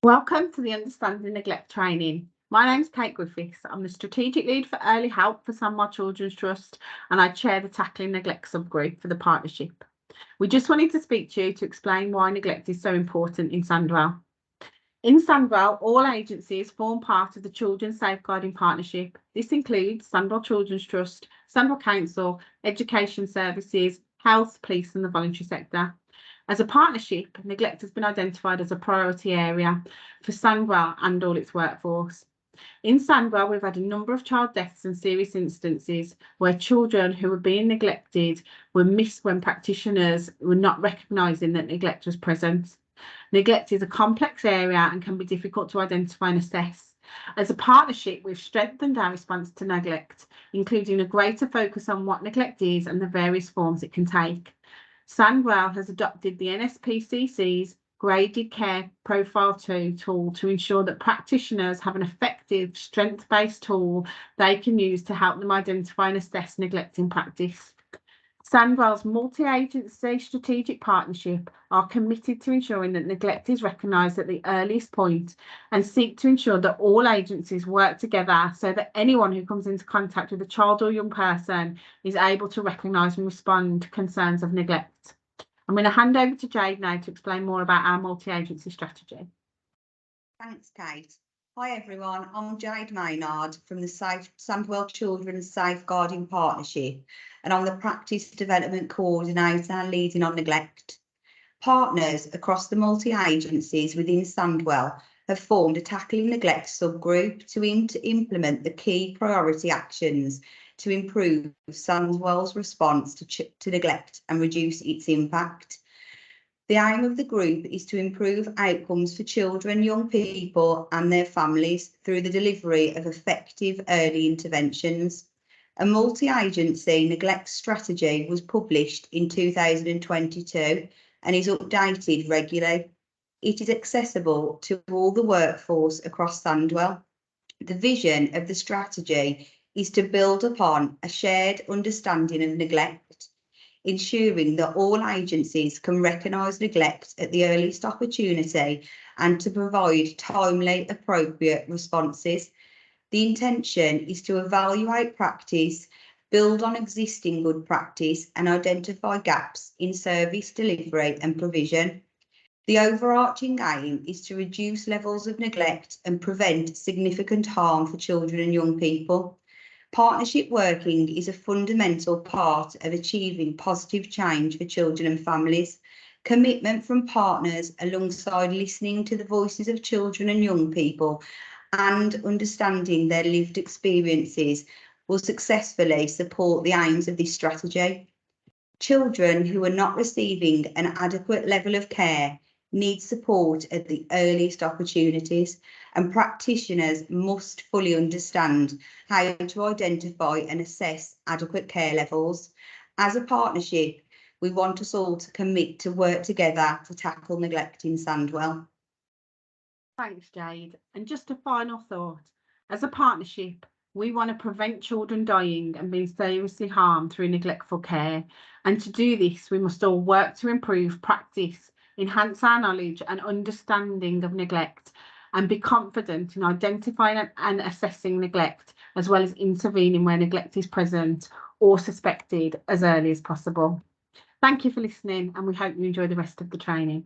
Welcome to the Understanding Neglect training. My name's Kate Griffiths. I'm the Strategic Lead for Early Help for Sandwell Children's Trust, and I chair the Tackling Neglect subgroup for the partnership. We just wanted to speak to you to explain why neglect is so important in Sandwell. In Sandwell, all agencies form part of the Children's Safeguarding Partnership. This includes Sandwell Children's Trust, Sandwell Council, Education Services, Health, Police and the voluntary sector. As a partnership, neglect has been identified as a priority area for Sandwell and all its workforce. In Sandwell, we've had a number of child deaths and serious instances where children who were being neglected were missed when practitioners were not recognising that neglect was present. Neglect is a complex area and can be difficult to identify and assess. As a partnership, we've strengthened our response to neglect, including a greater focus on what neglect is and the various forms it can take. Sandwell has adopted the NSPCC's Graded Care Profile 2 tool to ensure that practitioners have an effective, strength-based tool they can use to help them identify and assess neglect in practice. Sandwell's multi-agency strategic partnership are committed to ensuring that neglect is recognised at the earliest point and seek to ensure that all agencies work together so that anyone who comes into contact with a child or young person is able to recognise and respond to concerns of neglect. I'm going to hand over to Jade now to explain more about our multi-agency strategy. Thanks, Kate. Hi everyone, I'm Jade Maynard from the Sandwell Children's Safeguarding Partnership, and I'm the Practice Development Coordinator leading on neglect. Partners across the multi-agencies within Sandwell have formed a Tackling Neglect subgroup to implement the key priority actions to improve Sandwell's response to neglect and reduce its impact. The aim of the group is to improve outcomes for children, young people and their families through the delivery of effective early interventions. A multi-agency neglect strategy was published in 2022 and is updated regularly. It is accessible to all the workforce across Sandwell. The vision of the strategy is to build upon a shared understanding of neglect, ensuring that all agencies can recognise neglect at the earliest opportunity and to provide timely, appropriate responses. The intention is to evaluate practice, build on existing good practice and identify gaps in service delivery and provision. The overarching aim is to reduce levels of neglect and prevent significant harm for children and young people. Partnership working is a fundamental part of achieving positive change for children and families. Commitment from partners alongside listening to the voices of children and young people and understanding their lived experiences will successfully support the aims of this strategy. Children who are not receiving an adequate level of care need support at the earliest opportunities, and practitioners must fully understand how to identify and assess adequate care levels. As a partnership, we want us all to commit to work together to tackle neglect in Sandwell. Thanks, Jade. And just a final thought. As a partnership, we want to prevent children dying and being seriously harmed through neglectful care. And to do this, we must all work to improve practice, enhance our knowledge and understanding of neglect, and be confident in identifying and assessing neglect, as well as intervening where neglect is present or suspected as early as possible. Thank you for listening, and we hope you enjoy the rest of the training.